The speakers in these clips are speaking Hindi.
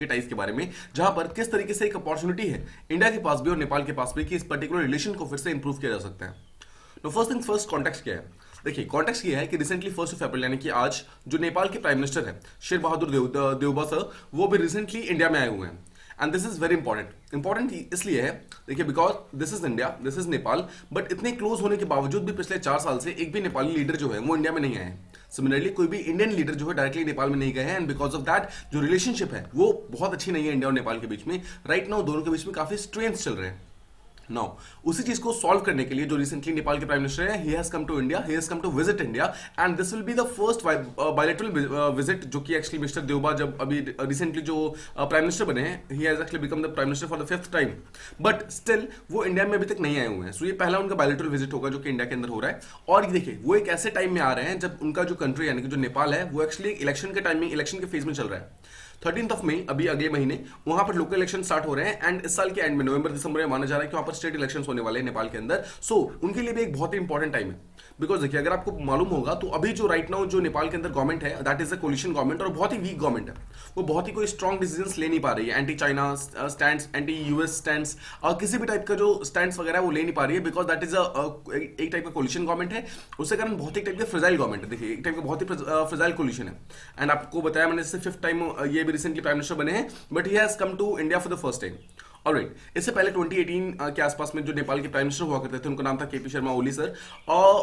टाइज के बारे में, जहां पर किस तरीके से एक अपॉर्चुनिटी है इंडिया के पास भी और नेपाल के पास भी कि इस पर्टिकुलर रिलेशन को फिर से इंप्रूव किया जा सकता है। तो फर्स्ट थिंग्स फर्स्ट, कॉन्टेक्स्ट क्या है? देखिए, कॉन्टेक्स्ट ये है कि रिसेंटली 1 अप्रैल यानी कि आज जो नेपाल के प्राइम मिनिस्टर है शेर बहादुर देउबा सर, वो भी रिसेंटली इंडिया में आए हुए हैं। And this is very important. Important इसलिए है, देखिए, because this is India, this is Nepal, but इतने क्लोज होने के बावजूद भी पिछले 4 साल से एक भी नेपाली लीडर जो है वो इंडिया में नहीं आए हैं। सिमिलरली कोई भी इंडियन लीडर जो है डायरेक्टली नेपाल में नहीं गए हैं, एंड बिकॉज ऑफ दैट जो रिलेशनशिप है वो बहुत अच्छी नहीं है इंडिया और नेपाल के बीच में। राइट नाउ दोनों के बीच में काफी स्ट्रेंथ चल रहे हैं। नाउ उसी चीज को सॉल्व करने के लिए जो रिसेंटली नेपाल के प्राइम मिनिस्टर है, he has come to India, he has come to visit India, and this will be the first bilateral visit जो कि एक्चुअली मिस्टर देवबा जब अभी रिसेंटली जो प्राइम मिनिस्टर बने हैं, he has actually become the prime minister for the 5th time, but still वो इंडिया में अभी तक नहीं आए हुए हैं। सो ये पहला उनका बायलैटरल विजिट होगा जो कि इंडिया के अंदर हो रहा है। और ये देखिए, वो एक ऐसे टाइम में आ रहे हैं जब उनका जो कंट्री यानी कि जो नेपाल है वो एक्चुअली इलेक्शन के टाइम में, इलेक्शन के फेज में चल रहा है। 13th मई, अभी अगले महीने वहां पर लोकल इलेक्शन स्टार्ट हो रहे हैं, एंड इस साल के एंड में नवंबर दिसंबर में माना जा रहा है कि वहां पर स्टेट इलेक्शंस होने वाले हैं नेपाल के अंदर। सो उनके लिए भी एक बहुत ही इंपॉर्टेंट टाइम है। बिकॉज देखिए, अगर आपको मालूम होगा तो अभी जो राइट नाउ जो नेपाल के अंदर गवर्नमेंट है, that is a coalition government, और बहुत ही वीक गवर्नमेंट है। वो बहुत ही कोई स्ट्रॉन्ग डिसीजंस ले नहीं पा रही है। Anti China stands, anti US stands, किसी भी टाइप का जो स्टैंड्स वगैरह वो ले नहीं पा रही है, बिकॉज दैट इज एक टाइप का कोलिशन गवर्नमेंट है। उसके कारण बहुत ही टाइप का फ्रेजाइल गवर्नमेंट है। देखिए, एक टाइप का बहुत ही फ्रेजाइल कोलिशन है। एंड आपको बताया मैंने, इससे 5th टाइम ये भी रिसेंटली प्राइम मिनिस्टर बने हैं, but he has come to India for the first time. Alright, इससे पहले 2018 के आसपास में जो नेपाल के प्राइम मिनिस्टर हुआ करते थे, उनका नाम था केपी शर्मा ओली सर।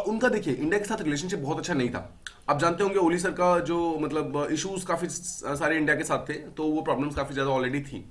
उनका देखिए इंडिया के साथ रिलेशनशिप बहुत अच्छा नहीं था। आप जानते होंगे ओली सर का जो मतलब इश्यूज काफी सारे इंडिया के साथ थे, तो वो प्रॉब्लम्स काफी ज्यादा ऑलरेडी थी।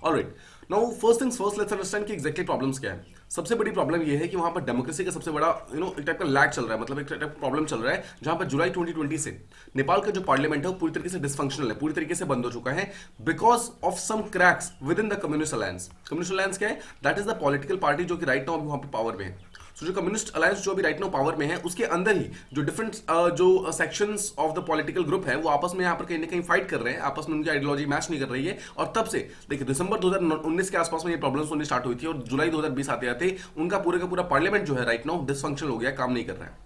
Alright, now first things first, let's understand कि एग्जैक्टली प्रॉब्लम्स क्या है। सबसे बड़ी प्रॉब्लम ये है कि वहां पर डेमोक्रेसी का सबसे बड़ा एक टाइप का लैग चल रहा है, मतलब एक टाइप का प्रॉब्लम चल रहा है, जहां पर जुलाई 2020 से नेपाल का जो पार्लियामेंट है वो पूरी तरीके से डिसफंक्शनल है, पूरी तरीके से बंद हो चुका है, because of some cracks within the communist alliance. Communist alliance क्या है? That is the political party जो कि राइट नाउ वहां पर पावर में है। सो जो कम्युनिस्ट अलायंस जो अभी राइट नाउ पावर में है, उसके अंदर ही जो डिफरेंट जो sections of the political group है वो आपस में यहाँ पर कहीं ना कहीं फाइट कर रहे हैं, आपस में उनकी आइडियोलॉजी मैच नहीं कर रही है। और तब से देखिए, दिसंबर 2019 के आसपास में ये प्रॉब्लम्स होनी स्टार्ट हुई थी, और जुलाई 2020 आते आते उनका पूरे का पूरा पार्लियामेंट जो है राइट नाउ डिसफंक्शनल हो गया, काम नहीं कर रहा है।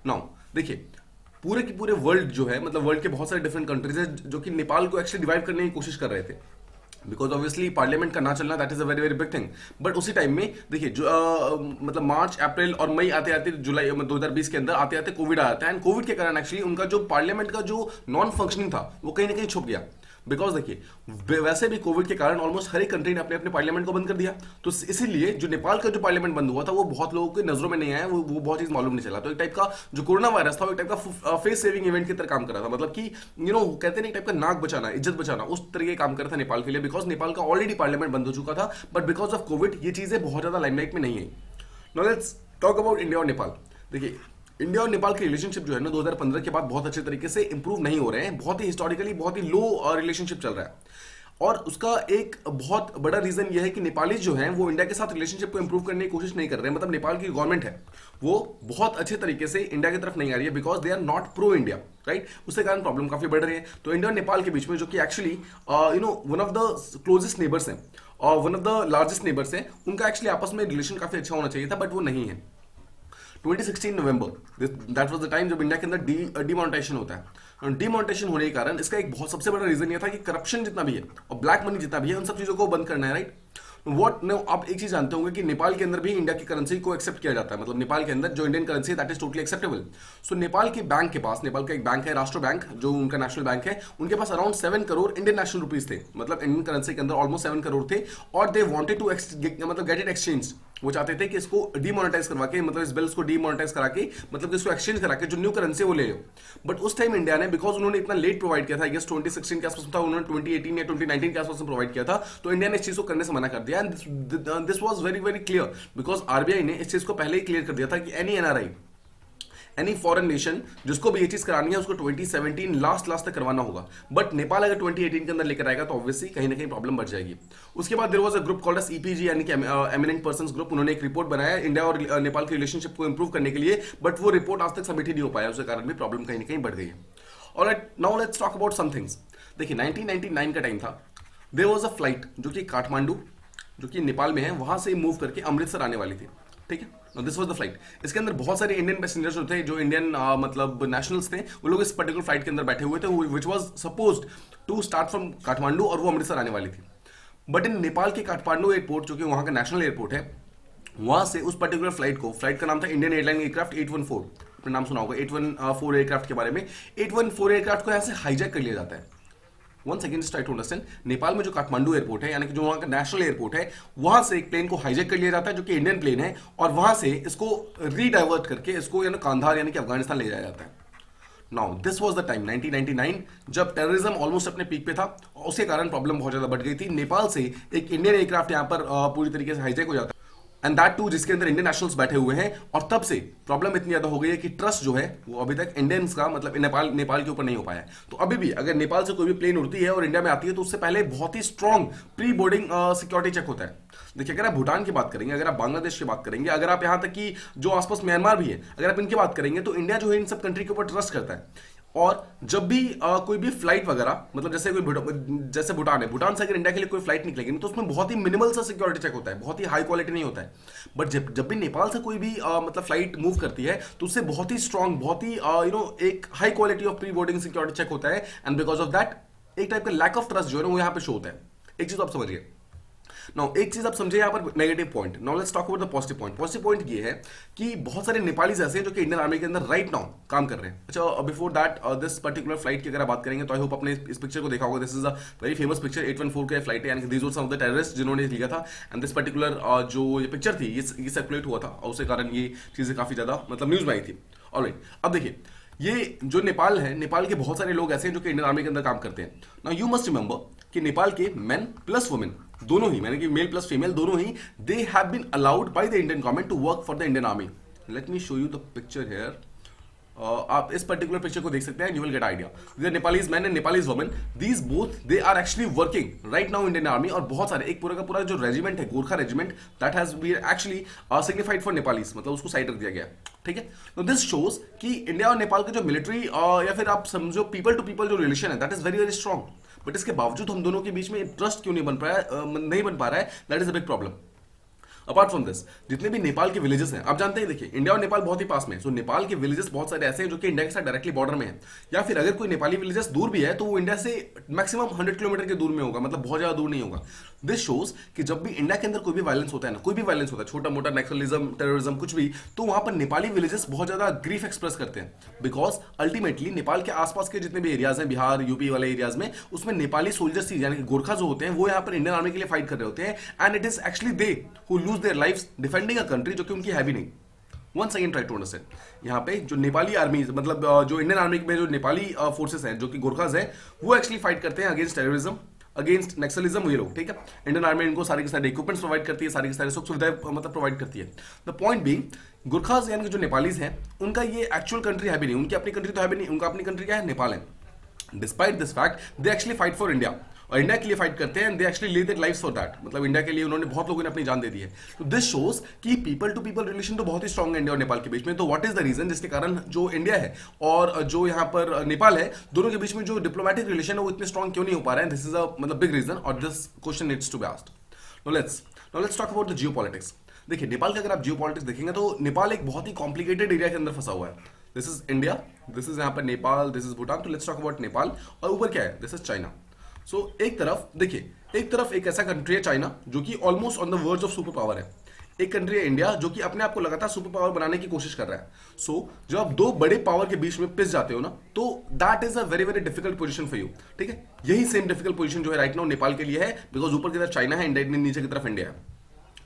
नाउ देखिए, पूरे के पूरे वर्ल्ड जो है, मतलब वर्ल्ड के बहुत सारे डिफरेंट कंट्रीज है जो कि नेपाल को एक्चुअली डिवाइड करने की कोशिश कर रहे थे, बिकॉज ऑब्वियसली पार्लियामेंट का ना चलना that is a very very big thing. But उसी टाइम में देखिए, जो मतलब मार्च अप्रैल और मई आते आते, जुलाई 2020 के अंदर आते आते कोविड आ जाता है, एंड कोविड के कारण एक्चुअली उनका जो पार्लियामेंट का जो नॉन फंक्शनिंग था वो कहीं ना कहीं छुप गया। बिकॉज देखिए, वैसे भी कोविड के कारण ऑलमोस्ट हर एक कंट्री ने अपने अपने पार्लियामेंट को बंद कर दिया, तो इसीलिए जो नेपाल का जो पार्लियामेंट बंद हुआ था वो बहुत लोगों की नजरों में नहीं आया, वो बहुत चीज मालूम नहीं चला। तो एक टाइप का जो कोरोना वायरस था वो एक टाइप का फेस सेविंग इवेंट की तरह काम कर रहा था, मतलब कि कहते हैं एक टाइप का नाक बचाना, इज्जत बचाना, उस तरीके काम कर रहा था नेपाल के लिए, बिकॉज नेपाल का ऑलरेडी पार्लियामेंट बंद हो चुका था। बट बिकॉज ऑफ कोविड ये चीजें बहुत ज्यादा लाइमलाइट में नहीं आई। Now let's talk about India और नेपाल। देखिए, इंडिया और नेपाल की रिलेशनशिप जो है ना 2015 के बाद बहुत अच्छे तरीके से इंप्रूव नहीं हो रहे हैं, बहुत ही हिस्टोरिकली बहुत ही लो रिलेशनशिप चल रहा है। और उसका एक बहुत बड़ा रीजन यह है कि नेपाली जो हैं वो इंडिया के साथ रिलेशनशिप को इंप्रूव करने की कोशिश नहीं कर रहे हैं। मतलब नेपाल की गवर्नमेंट है वो बहुत अच्छे तरीके से इंडिया की तरफ नहीं आ रही है, because they are not pro India, right. उसके कारण प्रॉब्लम काफी बढ़ रही है। तो इंडिया और नेपाल के बीच में, जो कि actually one of the closest neighbours हैं और one of the largest neighbours हैं, उनका एक्चुअली आपस में रिलेशन काफी अच्छा होना चाहिए था, बट वो नहीं है। 2016 नवंबर, दैट वाज द टाइम जब इंडिया के अंदर डिमोनेटाइजेशन होता है। डिमोनेटाइजेशन होने के कारण इसका एक बहुत सबसे बड़ा रीजन ये था कि करप्शन जितना भी है और ब्लैक मनी जितना भी है, उन सब चीजों को बंद करना है, राइट। वॉट नो, आप एक चीज जानते होंगे कि नेपाल के अंदर भी इंडिया की करेंसी को एक्सेप्ट किया जाता है, मतलब नेपाल के अंदर जो इंडियन करेंसी है दैट इज टोटली एक्सेप्टेबल। सो नेपाल के बैंक के पास, नेपाल का एक बैंक है राष्ट्र बैंक, जो उनका नेशनल बैंक है, उनके पास around 7 crore Indian national rupees थे, मतलब इंडियन करेंसी के अंदर ऑलमोस्ट 7 करोड़ थे, और दे वांटेड टू मतलब गेट इट एक्सचेंज। वो चाहते थे कि इसको डीमोनेटाइज करवा के, मतलब इस बिल्स को डीमोनेटाइज करा के, मतलब इसको एक्सचेंज करा के जो न्यू करेंसी वो ले लो। बट उस टाइम इंडिया ने, बिकॉज उन्होंने इतना लेट प्रोवाइड किया था, आई गेस 2016 के आसपास था, उन्होंने 2018 या 2019 के आसपास में प्रोवाइड किया था, तो इंडिया ने इस चीज को करने से मना कर दिया। And this was very very clear, because RBI ने इस चीज को पहले ही क्लियर कर दिया था कि any NRI, any foreign nation जिसको भी ये चीज करानी है उसको 2017 लास्ट तक करवाना होगा। बट नेपाल अगर 2018 के अंदर लेकर आएगा तो ऑब्वियसली कहीं ना कहीं प्रॉब्लम बढ़ जाएगी। उसके बाद there was a group called as EPG, यानी कि एमिनेंट पर्संस ग्रुप। उन्होंने एक रिपोर्ट बनाया इंडिया और नेपाल की रिलेशनशिप को इंप्रूव करने के लिए, बट वो रिपोर्ट आज तक सबमिट ही नहीं हो पाया, उसके कारण भी प्रॉब्लम कहीं ना कहीं बढ़ गई है। Alright, now let's talk about some things. देखिए, 1999 का टाइम था, देयर वाज अ फ्लाइट जो कि काठमांडू, जो कि नेपाल में है, वहां से मूव करके अमृतसर आने वाली थी। ठीक है, दिस वाज द फ्लाइट। इसके अंदर बहुत सारे इंडियन पैसेंजर्स होते हैं, जो इंडियन मतलब नेशनल्स थे, वो लोग इस पर्टिकुलर फ्लाइट के अंदर बैठे हुए थे, which was supposed to start from Kathmandu, और वो अमृतसर आने वाली थी। बट इन नेपाल के काठमांडू एयरपोर्ट, जो कि वहां का नेशनल एयरपोर्ट है, वहां से उस पर्टिकुलर फ्लाइट का नाम था इंडियन एयरलाइन एयरक्राफ्ट 814, आपने नाम सुना होगा 814 एयरक्राफ्ट के बारे में। 814 एयरक्राफ्ट को यहां से हाईजैक कर लिया जाता है। One second, try to understand. Nepal में जो काठमांडू एयरपोर्ट है, यानी कि जो वहां का नेशनल एयरपोर्ट है, वहां से एक प्लेन को हाईजैक कर लिया जाता है, जो कि इंडियन प्लेन है, और वहां से इसको रीडाइवर्ट करके इसको यानी कांधार यानी कि अफगानिस्तान ले जाया जाता है। Now this was the time 1999, जब टेररिज्म ऑलमोस्ट अपने पीक पे था, और उसके कारण प्रॉब्लम बहुत ज्यादा बढ़ गई थी। नेपाल से एक इंडियन एयरक्राफ्ट यहां पर पूरी तरीके से हाईजैक हो जाता है, एंड दैट टू जिसके अंदर इंडियन नेशनल्स बैठे हुए हैं। और तब से प्रॉब्लम इतनी ज्यादा हो गई है कि ट्रस्ट जो है वो अभी तक इंडियंस का मतलब नेपाल के ऊपर नहीं हो पाया है। तो अभी भी अगर नेपाल से कोई भी प्लेन उड़ती है और इंडिया में आती है, तो उससे पहले बहुत ही strong pre boarding security check होता है। देखिए, अगर आप भूटान की बात करेंगे, अगर आप बांग्लादेश की बात करेंगे, अगर आप यहां तक कि जो आसपास म्यांमार भी है, अगर आप इनकी बात करेंगे, तो इंडिया जो है इन सब कंट्री के ऊपर ट्रस्ट करता है। और जब भी कोई भी फ्लाइट वगैरह, मतलब जैसे भूटान है, भूटान से अगर इंडिया के लिए कोई फ्लाइट निकलेगी, तो उसमें बहुत ही मिनिमल सा सिक्योरिटी चेक होता है, बहुत ही हाई क्वालिटी नहीं होता है। बट जब भी नेपाल से कोई भी मतलब फ्लाइट मूव करती है, तो उससे बहुत ही स्ट्रांग, बहुत ही एक high quality of pre boarding security check होता है। एंड बिकॉज ऑफ दैट एक टाइप का लैक ऑफ ट्रस्ट जो है ना, वो यहाँ पे शो होता है। एक चीज आप समझिए। नाउ एक चीज आप समझे यहाँ पर negative point. Now let's talk about the positive point. Positive point ये है कि बहुत सारे नेपालीज ऐसे हैं जो कि इंडियन आर्मी के अंदर राइट नाउ काम कर रहे हैं। अच्छा, before that this particular flight की अगर आप बात करेंगे, तो आई होप आपने इस पिक्चर को देखा होगा। This is a very famous picture, 814 का फ्लाइट है, यानी कि these were some of the terrorist जिन्होंने लिया था। एंड दिस पर्टिकुलर जो ये पिक्चर थी, ये सर्कुलेट हुआ था, और उसके कारण ये चीजें काफी ज्यादा मतलब न्यूज में आई थी। ऑलराइट, अब देखिए, ये जो नेपाल है, नेपाल के बहुत सारे लोग ऐसे हैं जो कि इंडियन आर्मी के अंदर काम करते हैं। नाउ यू मस्ट रिमेंबर कि नेपाल के मेन प्लस वुमेन दोनों ही, यानी कि मेल प्लस फीमेल दोनों ही, they have been allowed by the Indian government to work for the Indian army. Let me show you the picture here. आप इस पर्टिकुलर पिक्चर को देख सकते हैं, you will get idea. Nepalese man and Nepalese women, these both they are actually working right now Indian army. और बहुत सारे, एक पूरा का पूरा जो रेजिमेंट है, Gorkha regiment, that has been actually signified for Nepalese, मतलब उसको साइड रख दिया गया। ठीक है, तो दिस शोज कि इंडिया और नेपाल का जो मिलिट्री या फिर आप समझो पीपल टू पीपल जो रिलेशन है, that is very very strong. But इसके बावजूद हम दोनों के बीच में ट्रस्ट क्यों नहीं बन पा रहा है, that is a big problem. Apart from this, जितने भी नेपाल के विलेजेस हैं, आप जानते हैं, देखिए इंडिया और नेपाल बहुत ही पास में है। सो नेपाल के विलेजेस बहुत सारे ऐसे हैं जो कि इंडिया के साथ डायरेक्टली बॉर्डर में है, या फिर अगर कोई नेपाली विलेजेस दूर भी है, तो वो इंडिया से मैक्सिमम 100 किलोमीटर के दूर में होगा, मतलब बहुत ज्यादा दूर नहीं होगा। दिस शोज कि जब भी इंडिया के अंदर कोई भी वायलेंस होता है ना, कोई भी वायलेंस होता है, छोटा मोटा नक्सलिज्म, टेररिज्म, कुछ भी, तो वहां पर नेपाली विलेजेस बहुत ज्यादा ग्रीफ एक्सप्रेस करते हैं। बिकॉज अल्टीमेटली नेपाल के आसपास के जितने भी एरियाज हैं, बिहार यूपी वाले एरियाज में, उसमें नेपाली सोल्जर्स यानी कि गोरखा जो होते हैं, वो यहाँ पर इंडियन आर्मी के लिए फाइट कर रहे होते हैं। And it is actually they who lose their lives defending a country जो कि उनकी है भी नहीं। One second, try to understand. यहाँ पे जो नेपाली आर्मी, मतलब जो इंडियन आर्मी में जो नेपाली फोर्सेस हैं, जो कि गोरखाज हैं, वो एक्चुअली फाइट करते हैं अगेंस्ट टेररिज्म, अगेंस्ट नक्सलिज्म, ये लोग। ठीक है, इंडियन आर्मी इनको सारे के सारे इक्विपमेंट्स प्रोवाइड करती है, सारी के सारे सुख सुविधाएं मतलब प्रोवाइड करती है। द पॉइंट बीइंग, गुरखाज यानी कि जो नेपालीज हैं, उनका ये एक्चुअल कंट्री है भी नहीं, उनकी अपनी कंट्री तो है भी नहीं, उनका अपनी कंट्री क्या है, नेपाल है। Despite this fact they actually fight for India, और इंडिया के लिए फाइट करते हैं। They actually leave their lives for that, मतलब इंडिया के लिए उन्होंने, बहुत लोगों ने अपनी जान दे दी है। तो दिस शोज कि पीपल टू पीपल रिलेशन तो बहुत ही स्ट्रॉन्ग है इंडिया और नेपाल के बीच में। तो व्हाट इज द रीजन जिसके कारण जो इंडिया है और जो यहाँ पर नेपाल है, दोनों के बीच में जो डिप्लोमेटिक रिलेशन है वो इतने स्ट्रॉन्ग क्यों नहीं हो पा रहे हैं? दिस इज अ मतलब बिग रीजन, और this question needs to be asked. Now let's talk about the geopolitics. देखिए, नेपाल का अगर आप जियोपॉलिटिक्स देखेंगे, तो नेपाल एक बहुत ही कॉम्प्लिकेटेड एरिया के अंदर फंसा हुआ है। This is India, this is यहाँ पर नेपाल, दिस इज भूटान। तो लेट्स टॉक अबाउट नेपाल, और ऊपर क्या है, दिस इज चाइना। सो एक तरफ देखिए, एक तरफ एक ऐसा कंट्री है चाइना, जो कि almost on the verge of super power है। एक कंट्री है इंडिया, जो कि अपने आप को लगातार सुपर पावर बनाने की कोशिश कर रहा है। सो जब आप दो बड़े पावर के बीच में पिस जाते हो ना, तो that is a very very difficult position for you. ठीक है, यही सेम डिफिकल्ट पोजीशन जो है राइट नाउ नेपाल के लिए है, बिकॉज ऊपर की तरफ चाइना है, नीचे की तरफ इंडिया है।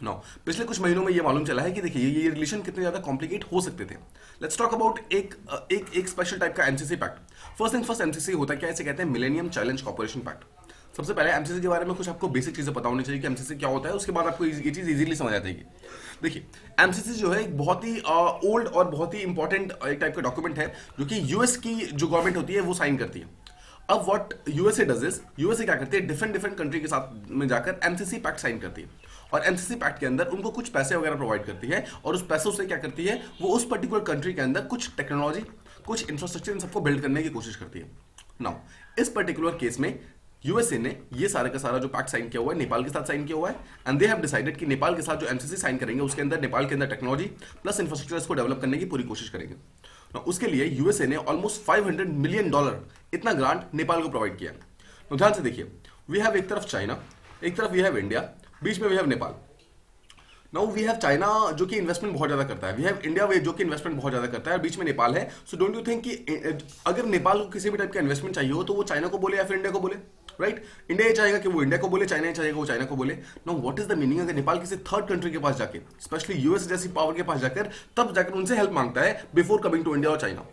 नाउ पिछले कुछ महीनों में ये मालूम चला है कि देखिए ये रिलेशन कितने ज्यादा कॉम्प्लिकेट हो सकते थे। लेट्स टॉक अबाउट एक स्पेशल टाइप का MCC pact. First thing first, MCC होता क्या है, इसे कहते हैं मिलेनियम चैलेंज कॉर्पोरेशन पैक्ट। सबसे पहले एमसीसी के बारे में कुछ आपको बेसिक चीजें पता होनी चाहिए कि एमसीसी क्या होता है, उसके बाद आपको ये चीज इजीली समझ आ जाएगी। देखिए, एमसीसी जो है एक बहुत ही ओल्ड और बहुत ही इंपॉर्टेंट एक टाइप का डॉक्यूमेंट है, जो कि यूएस की जो गवर्नमेंट होती है वो साइन करती है। अब what USA does is, USA क्या करती है, डिफरेंट कंट्री के साथ में जाकर एमसीसी पैक्ट साइन करती है, और एमसीसी पैक्ट के अंदर उनको कुछ पैसे वगैरह प्रोवाइड करती है, और उस पैसों से क्या करती है, वो उस पर्टिकुलर कंट्री के अंदर कुछ टेक्नोलॉजी, कुछ इंफ्रास्ट्रक्चर इन सबको बिल्ड करने की कोशिश करती है। नाउ इस पर्टिकुलर केस में यूएसए ने ये सारा का सारा जो पैक्ट साइन किया हुआ है नेपाल के साथ साइन किया हुआ है, एंड दे हैव डिसाइडेड कि नेपाल के साथ जो एमसीसी साइन करेंगे उसके अंदर नेपाल के अंदर टेक्नोलॉजी प्लस इंफ्रास्ट्रक्चर को डेवलप करने की पूरी कोशिश करेंगे। उसके लिए यूएसए ने ऑलमोस्ट $500 मिलियन इतना ग्रांट नेपाल को प्रोवाइड किया। तो ध्यान से देखिए, वी हैव एक तरफ चाइना, एक तरफ वी हैव इंडिया, बीच में we have Nepal. Now we have China जो कि इन्वेस्टमेंट बहुत ज्यादा करता है, वी हैव इंडिया जो कि इन्वेस्टमेंट बहुत ज्यादा करता है, और बीच में नेपाल है। सो डोंट यू थिंक कि अगर नेपाल को किसी भी टाइप का इन्वेस्टमेंट चाहिए हो तो वो चाइना को बोले या फिर इंडिया को बोले, राइट? इंडिया ये चाहेगा कि वो इंडिया को बोले, चाइना ये चाहेगा वो चाइना को बोले। Now what is the meaning? अगर नेपाल किसी थर्ड कंट्री के पास जाके, स्पेशली यूएस जैसी पावर के पास जाकर, तब जाकर उनसे हेल्प मांगता है बिफोर कमिंग टू इंडिया और China.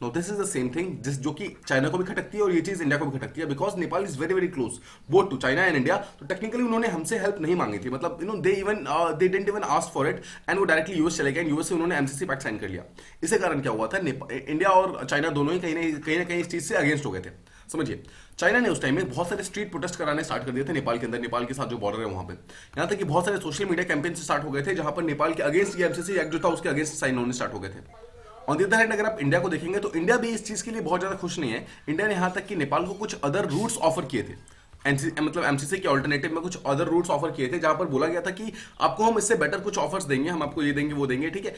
No, this is the same thing जिस जो कि चाइना को भी खटकती है और ये चीज इंडिया को भी खटकती है, because Nepal is very very close both to China and India. तो टेक्निकली उन्होंने हमसे हेल्प नहीं मांगी थी, मतलब they didn't even ask for it, and वो डायरेक्टली यूएस चले गए, यूएस से उन्होंने एमसीसी पैक्ट साइन कर लिया। इसके कारण क्या हुआ था, इंडिया और चाइना दोनों ही कहीं ना कहीं इस चीज से अगेंस्ट हो गए थे। समझिए, चाइना ने उस टाइम में बहुत सारे स्ट्रीट प्रोटेस्ट कराने स्टार्ट कर दिए थे नेपाल के अंदर, नेपाल के साथ जो बॉर्डर है वहां पे। यहां तक कि बहुत सारे सोशल मीडिया कैंपेन स्टार्ट हो गए थे जहां पर नेपाल के अगेंस्ट ये एमसीसी एक्ट जो था उसके अगेंस्ट साइन होने स्टार्ट हो गए थे। ऑन द अदर हैंड अगर आप इंडिया को देखेंगे तो इंडिया भी इस चीज के लिए बहुत ज्यादा खुश नहीं है। इंडिया ने यहां तक कि नेपाल को कुछ अदर रूट्स ऑफर किए थे, मतलब एमसीसी के ऑल्टरनेटिव में कुछ अदर रूट्स ऑफर किए थे, जहां पर बोला गया था कि आपको हम इससे बेटर कुछ ऑफर्स देंगे, हम आपको ये देंगे वो देंगे, ठीक है।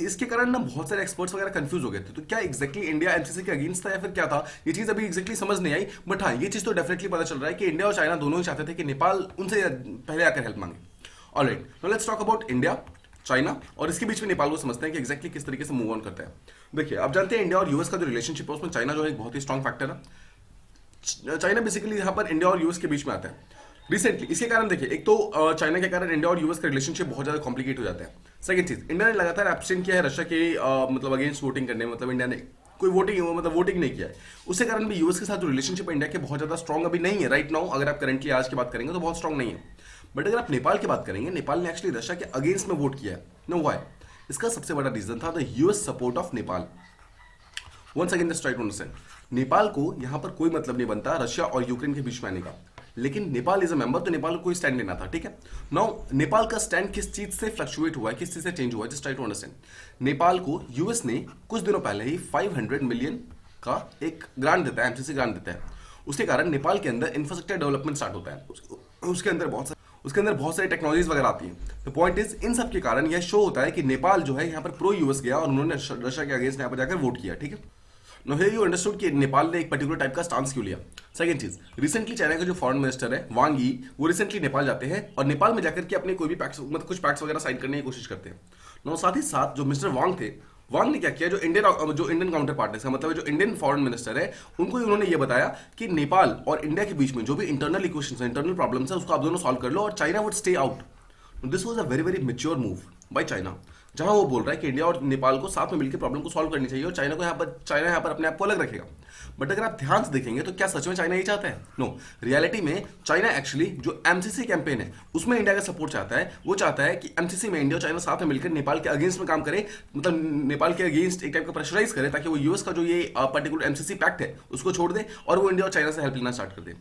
इसके कारण ना बहुत सारे एक्सपर्ट्स वगैरह कंफ्यूज हो गए थे, तो क्या एक्जैक्टली इंडिया एमसीसी के अगेंस्ट था या फिर क्या था, ये चीज अभी एक्जैक्टली समझ नहीं आई। बट हाँ, ये चीज तो डेफिनेटली पता चल रहा है कि इंडिया और चाइना दोनों ही चाहते थे कि नेपाल उनसे पहले आकर हेल्प मांगे। Alright, now let's talk about India, China और इसके बीच में नेपाल को समझते हैं कि एक्जैक्टली किस तरीके से मूव ऑन करते हैं। देखिए, आप जानते हैं इंडिया और यूएस का जो रिलेशनशिप है उसमें चाइना जो है एक बहुत ही स्ट्रॉन्ग फैक्टर है। चाइना बेसिकली यहाँ पर इंडिया और यूएस के बीच में आता है रिसेंटली। इसके कारण देखिए, एक तो चाइना के कारण इंडिया और यूएस का रिलेशनशिप बहुत ज्यादा कॉम्प्लिकेट हो जाता है। सेकंड चीज, इंडिया ने लगातार एब्सटेंट किया है रशिया के मतलब अगेंस्ट वोटिंग करने, मतलब इंडिया ने कोई वोटिंग नहीं किया है। उसके कारण भी यूएस के साथ जो रिलेशनशिप है इंडिया के बहुत ज्यादा स्ट्रॉन्ग अभी नहीं है राइट नाउ। अगर आप करंटली आज की बात करेंगे तो बहुत स्ट्रॉन्ग नहीं है। बट अगर आप नेपाल की बात करेंगे, नेपाल ने एक्चुअली रशिया के अगेंस्ट में वोट किया है। No why? इसका सबसे बड़ा रीजन था the US support of Nepal. Once again just try to understand, Nepal को यहां पर कोई मतलब नहीं बनता रशिया और यूक्रेन के बीच में आने का, लेकिन नेपाल इज अ मेंबर, तो नेपाल को कोई स्टैंड लेना था, ठीक है। नाउ नेपाल का स्टैंड किस चीज से फ्लक्चुएट हुआ है, किस चीज से चेंज हुआ है, just try to understand. Nepal को यूएस ने कुछ दिनों पहले ही 500 मिलियन का एक ग्रांट देता है, एमसीसी ग्रांट देता है। उसके कारण नेपाल के अंदर इंफ्रास्ट्रक्चर डेवलपमेंट स्टार्ट होता है, उसके अंदर बहुत सारी टेक्नोलॉजीज वगैरह आती हैं। द पॉइंट इज, इन सब के कारण यह शो होता है कि नेपाल जो है यहाँ पर प्रो यूएस गया और उन्होंने रशिया के अगेंस्ट यहाँ पर जाकर वोट किया, ठीक है। नो हियर यू अंडरस्टूड कि नेपाल ने एक पर्टिकुलर टाइप का स्टांस क्यों लिया। सेकंड चीज, रिसेंटली चाइना का जो फॉरेन मिनिस्टर है वांग यी, वो रिसेंटली नेपाल जाते हैं और नेपाल में जाकर के अपने कोई भी पैक्स मतलब कुछ पैक्स वगैरह साइन करने की कोशिश करते हैं। नो, साथ ही साथ जो मिस्टर वांग थे, वांग ने क्या किया, जो इंडियन काउंटर पार्ट है, इसका मतलब जो इंडियन फॉरेन मिनिस्टर है, उनको उन्होंने ये बताया कि नेपाल और इंडिया के बीच में जो भी इंटरनल इक्वेशंस है, इंटरनल प्रॉब्लम्स है, उसको आप दोनों सॉल्व कर लो और China would stay out. This was a very very mature move by China, जहां वो बोल रहा है कि इंडिया और नेपाल को साथ में मिलकर प्रॉब्लम को सॉल्व करनी चाहिए और चाइना यहाँ पर अपने आप को अलग रखेगा। बट अगर आप ध्यान से देखेंगे तो क्या सच में चाइना ये चाहता है? नो, रियलिटी में चाइना एक्चुअली जो एमसीसी कैंपेन है उसमें इंडिया का सपोर्ट चाहता है। वो चाहता है कि एमसीसी में इंडिया और चाइना साथ में मिलकर नेपाल के अगेंस्ट में काम करे, मतलब नेपाल के अगेंस्ट एक टाइप का प्रेशराइज करे, ताकि वो यूएस का जो ये पर्टिकुलर एमसीसी पैक्ट है उसको छोड़ दे और वो इंडिया और चाइना से हेल्प लेना स्टार्ट कर दे।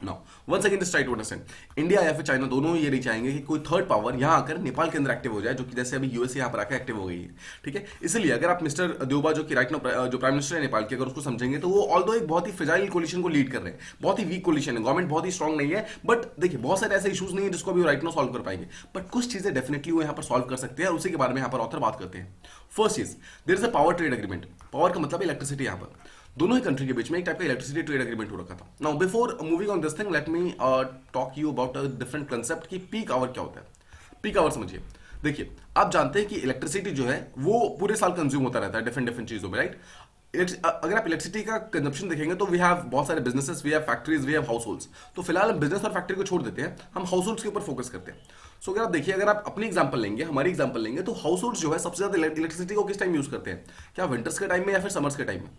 Now once again just try to understand, India या फिर चाइना दोनों ये नहीं चाहेंगे कि कोई थर्ड पावर यहाँ आकर नेपाल के अंदर एक्टिव हो जाए, जो कि जैसे अभी यूएसए यहाँ पर आकर एक्टिव हो गई है, ठीक है। इसलिए अगर आप मिस्टर देवबा जो कि राइट नाउ जो प्राइम मिनिस्टर है नेपाल के, अगर उसको समझेंगे तो वो ऑल्दो एक बहुत ही फ्रेजाइल कोलिशन को लीड कर रहे हैं, बहुत ही वीक कोलिशन है, गवर्नमेंट बहुत ही स्ट्रॉन्ग नहीं है। बट देखिए, बहुत सारे ऐसे इशूज नहीं है जिसको अभी राइट नाउ सॉल्व कर पाएंगे, बट कुछ चीजें डेफिनेटली वो यहाँ पर सॉल्व कर सकते हैं और उसी के बारे में यहाँ पर ऑथर बात करते हैं। फर्स्ट चीज, there is a power trade agreement. Power का मतलब इलेक्ट्रिसिटी, यहाँ पर दोनों ही कंट्री के बीच में एक टाइप का इलेक्ट्रिसिटी ट्रेड एग्रीमेंट हो रखा था। Now before moving on this thing, let me talk you about a different concept कि पीक आवर क्या होता है। पीक आवर समझिए, देखिए आप जानते हैं कि इलेक्ट्रिसिटी जो है वो पूरे साल कंज्यूम होता रहता है डिफरेंट चीजों में, राइट। अगर आप इलेक्ट्रिसिटी का कंजप्शन देखेंगे तो वी हैव बहुत सारे businesses, we have factories, we have households. तो फिलहाल हम बिजनेस और फैक्ट्री को छोड़ देते हैं, हम हाउस होल्ड्स के ऊपर फोकस करते हैं। सो अगर आप देखिए, अगर आप अपनी एग्जांपल लेंगे, हमारी एग्जांपल लेंगे, तो हाउस होल्ड्स जो है सबसे ज्यादा इलेक्ट्रिसिटी को किस टाइम यूज करते हैं? क्या विंटर्स के टाइम में या फिर समर्स के टाइम में?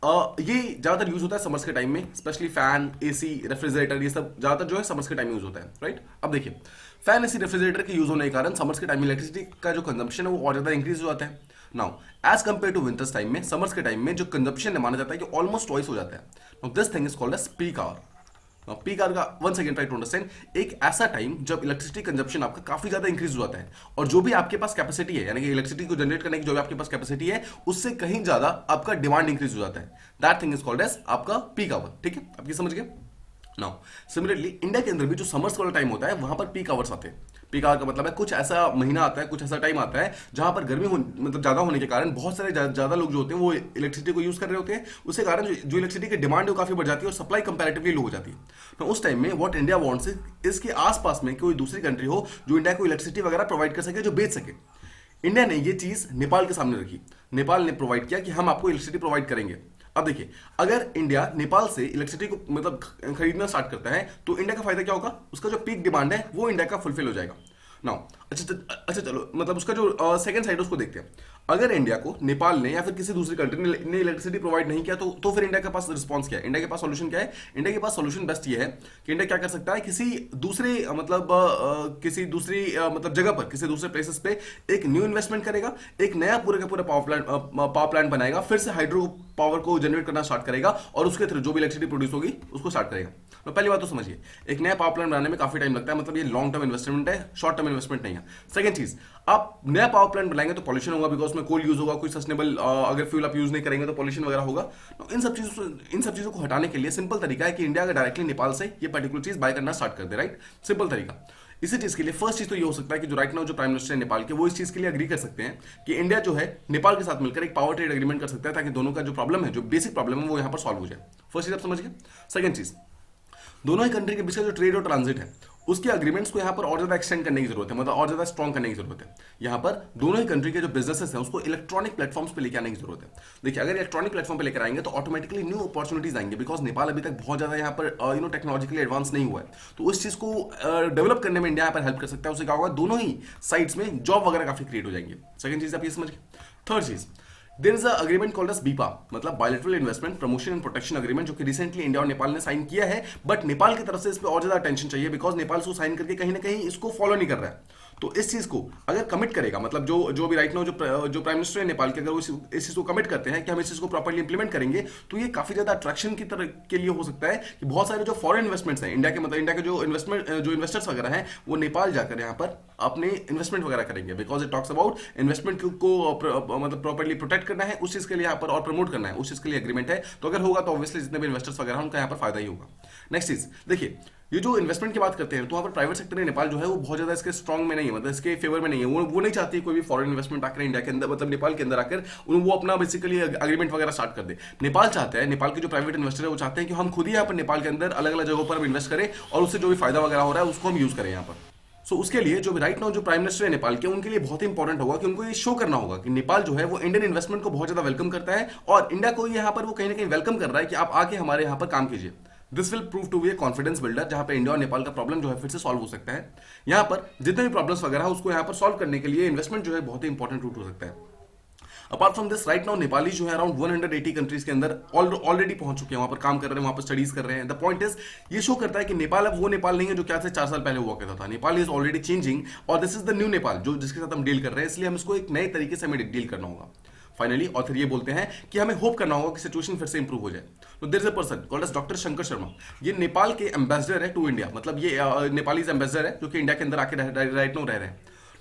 ये ज्यादातर यूज होता है समर्स के टाइम में, स्पेशली फैन, एसी, रेफ्रिजरेटर, ये सब ज्यादातर जो है समर्स के टाइम में यूज होता है, राइट। अब देखिए, फैन, एसी, रेफ्रिजरेटर के यूज होने के कारण समर्स के टाइम में इलेक्ट्रिसिटी का जो कंजम्पशन है वो और ज्यादा इंक्रीज हो जाता है। Now as compare to winters time में, समर्स के टाइम में जो कंजम्पशन है माना जाता है कि ऑलमोस्ट ट्वाइस हो जाता है। Now this thing is called as peak hour. Peak hour का one second try to understand, एक ऐसा टाइम जब इलेक्ट्रिसिटी कंजप्शन आपका काफी ज्यादा इंक्रीज हो जाता है और जो भी आपके पास कैपेसिटी है, यानी कि इलेक्ट्रिसिटी को जनरेट करने की जो भी आपके पास कैपेसिटी है, उससे कहीं ज्यादा आपका डिमांड इंक्रीज हो जाता है। That thing is called as आपका पीक आवर, ठीक है, आपकी समझ गए। नाउ सिमिलरली इंडिया के अंदर भी जो समर्स वाला टाइम होता है वहां पर पीक आवर्स आते हैं। पीक आवर का मतलब है कुछ ऐसा महीना आता है, कुछ ऐसा टाइम आता है जहां पर गर्मी मतलब ज्यादा होने के कारण बहुत सारे ज्यादा लोग जो होते हैं वो इलेक्ट्रिसिटी को यूज कर रहे होते हैं। उसके कारण जो इलेक्ट्रिसिटी की डिमांड है वो काफी बढ़ जाती है और सप्लाई कंपैरेटिवली लो हो जाती है। तो उस टाइम में व्हाट इंडिया वांट्स इसके आसपास में कोई दूसरी कंट्री हो जो इंडिया को इलेक्ट्रिसिटी वगैरह प्रोवाइड कर सके, जो बेच सके। इंडिया ने ये चीज नेपाल के सामने रखी। नेपाल ने प्रोवाइड किया कि हम आपको इलेक्ट्रिसिटी प्रोवाइड करेंगे। अब देखिए, अगर इंडिया नेपाल से इलेक्ट्रिसिटी को मतलब खरीदना स्टार्ट करता है तो इंडिया का फायदा क्या होगा? उसका जो पीक डिमांड है वो इंडिया का फुलफिल हो जाएगा। नाउ अच्छा चलो, मतलब उसका जो सेकंड साइड उसको देखते हैं। अगर इंडिया को नेपाल ने या फिर किसी दूसरी कंट्री ने इलेक्ट्रिसिटी प्रोवाइड नहीं किया तो फिर इंडिया के पास रिस्पांस क्या है? इंडिया के पास सॉल्यूशन क्या है? इंडिया के पास सॉल्यूशन बेस्ट ये है कि इंडिया क्या कर सकता है, किसी दूसरे किसी दूसरी जगह पर, किसी दूसरे प्लेसेस पे एक न्यू इन्वेस्टमेंट करेगा, एक नया पूरे का पूरा पावर प्लांट बनाएगा, फिर से हाइड्रो पावर को जनरेट करना स्टार्ट करेगा और उसके थ्रू जो भी इलेक्ट्रिसिटी प्रोड्यूस होगी उसको स्टार्ट करेगा। तो पहली बात तो समझिए, एक नया पावर प्लांट बनाने में काफी टाइम लगता है, मतलब ये लॉन्ग टर्म इन्वेस्टमेंट है, शॉर्ट टर्म इन्वेस्टमेंट नहीं है। सेकंड चीज, आप नया पावर प्लांट बनाएंगे तो पॉल्यूशन होगा, बिकॉज में कोल यूज होगा, कोई सस्टेनेबल अगर फ्यूल आप यूज नहीं करेंगे तो पॉल्यूशन वगैरह होगा। तो इन सब चीजों को हटाने के लिए सिंपल तरीका है कि इंडिया अगर डायरेक्टली नेपाल से ये पर्टिकुलर चीज बाय करना स्टार्ट कर दे, राइट? सिंपल तरीका। इसी चीज के लिए फर्स्ट चीज तो ये हो सकता है कि जो राइट नाउ जो प्राइम मिनिस्टर है नेपाल के, वो इस चीज के लिए अग्री कर सकते हैं कि इंडिया जो है नेपाल के साथ मिलकर एक पावर ट्रेड एग्रीमेंट कर सकता है, ताकि दोनों का जो प्रॉब्लम है, जो बेसिक प्रॉब्लम है, वो यहां पर सॉल्व हो जाए। फर्स्ट चीज आप समझ गए। सेकंड चीज, दोनों ही कंट्री के बीच का जो ट्रेड और ट्रांजिट है उसके अग्रीमेंट्स को यहाँ पर और ज्यादा एक्सटेंड करने की जरूरत है, मतलब और ज्यादा स्ट्रॉन्ग करने की जरूरत है। यहाँ पर दोनों ही कंट्री के जो बिजनेसेस हैं उसको इलेक्ट्रॉनिक प्लेटफॉर्म्स पे लेके आने की जरूरत है। देखिए, अगर इलेक्ट्रॉनिक प्लेटफॉर्म पे लेकर आएंगे तो ऑटोमेटिकली न्यू अपॉर्चुनिटीज आएंगे, बिकॉज नेपाल अभी तक बहुत ज्यादा यहाँ पर टेक्नोलॉजिकली एडवांस नहीं हुआ है। तो उस चीज को डेवलप करने में इंडिया यहाँ पर हेल्प कर सकता है। उससे क्या होगा, दोनों ही साइड्स में जॉब वगैरह काफी क्रिएट हो जाएंगे। सेकंड चीज आप ये समझ गए। थर्ड चीज, there is a agreement called as BIPA, मतलब bilateral investment promotion and protection agreement, जो कि रिसेंटली इंडिया और नेपाल ने साइन किया है। बट नेपाल की तरफ से इस पे और ज्यादा अटेंशन चाहिए, बिकॉज नेपाल इसको साइन करके कहीं ना कहीं इसको फॉलो नहीं कर रहा है। तो इस चीज को अगर कमिट करेगा, मतलब जो भी राइट नाउ जो प्राइम मिनिस्टर है नेपाल के, अगर वो इस चीज को कमिट करते हैं कि हम इस चीज को प्रॉपर्ली इंप्लीमेंट करेंगे, तो ये काफी ज्यादा अट्रैक्शन की तरह के लिए हो सकता है कि बहुत सारे जो फॉरेन इन्वेस्टमेंट्स हैं इंडिया के, मतलब इंडिया के जो इन्वेस्टर्स वगैरह हैं वो नेपाल जाकर यहाँ पर अपने इन्वेस्टमेंट वगैरह करेंगे, because it talks about investment को मतलब प्रॉपर्ली प्रोटेक्ट करना है, उस चीज के लिए यहाँ पर और प्रमोट करना है, उस चीज के लिए एग्रीमेंट है। तो अगर होगा तो ऑब्वियसली जितने भी इन्वेस्टर्स वगैरह उनका यहाँ पर फायदा ही होगा। नेक्स्ट चीज देखिए, ये जो इन्वेस्टमेंट की बात करते हैं तो वहाँ पर प्राइवेट सेक्टर में नेपाल जो है वो बहुत ज्यादा इसके स्ट्रॉन्ग में नहीं है, मतलब इसके फेवर में नहीं है। वो नहीं चाहती कोई भी फॉरेन इन्वेस्टमेंट आकर इंडिया के अंदर, मतलब नेपाल के अंदर आकर वो अपना बेसिकली एग्रीमेंट वगैरह स्टार्ट कर दे। नेपाल चाहता है, नेपाल के जो प्राइवेट इन्वेस्टर है वो चाहते हैं कि हम खुद ही यहाँ पर नेपाल के अंदर अलग अलग जगहों पर हम इन्वेस्ट करें और उससे जो भी फायदा वगैरह हो रहा है उसको हम यूज करें यहाँ पर। सो उसके लिए जो राइट नाउ जो प्राइम मिनिस्टर है नेपाल के, उनके लिए बहुत ही इंपॉर्टेंट होगा कि उनको ये शो करना होगा कि नेपाल जो है वो इंडियन इन्वेस्टमेंट को बहुत ज्यादा वेलकम करता है और इंडिया को यहाँ पर वो कहीं ना कहीं वेलकम कर रहा है कि आप आके हमारे यहाँ पर काम कीजिए। This will prove to be a confidence builder, जहां पे इंडिया और नेपाल का प्रॉब्लम जो है फिर से सॉल्व हो सकता है। यहाँ पर जितने भी प्रॉब्लम्स वगैरह है उसको यहाँ पर सॉल्व करने के लिए इन्वेस्टमेंट जो है बहुत ही इंपॉर्टेंट रूट हो सकता है। Apart from this, right now Nepali जो है अराउंड 180 कंट्रीज के अंदर ऑलरेडी पहुंच चुके हैं, वहां पर काम कर रहे हैं, वहां पर स्टडीज कर रहे हैं। द पॉइंट इज, ये शो करता है कि नेपाल अब वो नेपाल नहीं है जो क्या से 4 साल पहले हुआ करता था। नेपाल इज ऑलरेडी चेंजिंग और this is the new Nepal जो जिसके साथ हम डील कर रहे हैं, इसलिए हम इसको एक नए तरीके से हमें डील करना होगा। फाइनली ऑथर ये बोलते हैं कि हमें होप करना होगा कि सिचुएशन फिर से इंप्रूव हो जाए। तो there is a person called as doctor Shankar Sharma, ये नेपाल के एम्बेसडर है टू इंडिया, मतलब ये नेपाली एम्बेसडर है जो कि इंडिया के अंदर आके राइट नाउ रह रहे हैं।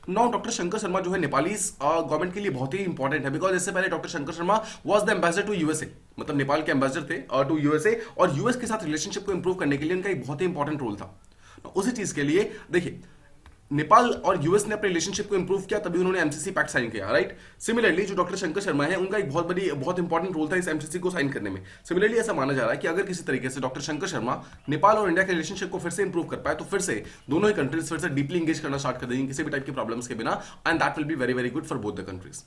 नाउ डॉक्टर शंकर शर्मा जो है नेपाली गवर्नमेंट के लिए बहुत ही इंपॉर्टेंट है, बिकॉज इससे पहले doctor Shankar Sharma was the ambassador to USA, मतलब नेपाल के एम्बेसडर थे टू यूएसए, और यूएस के साथ रिलेशनशिप को इंप्रूव करने के लिए उनका एक बहुत ही इंपॉर्टेंट रोल था। उसी चीज के लिए देखिए, नेपाल और यूएस ने अपने रिलेशनशिप को इंप्रूव किया, तभी उन्होंने एमसीसी पैक्ट साइन किया, राइट? सिमिलरली जो डॉक्टर शंकर शर्मा है उनका एक बहुत इंपॉर्टेंट रोल था इस एमसीसी को साइन करने में। सिमिलरली ऐसा माना जा रहा है कि अगर किसी तरीके से डॉक्टर शंकर शर्मा नेपाल और इंडिया के रिलेशनशिप को फिर से इंप्रूव कर पाए तो फिर से दोनों ही कंट्रीज फिर से डीपली इंगेज करना स्टार्ट कर देंगे किसी भी टाइप की प्रॉब्लम्स के बिना, and that will be very very good for both the countries.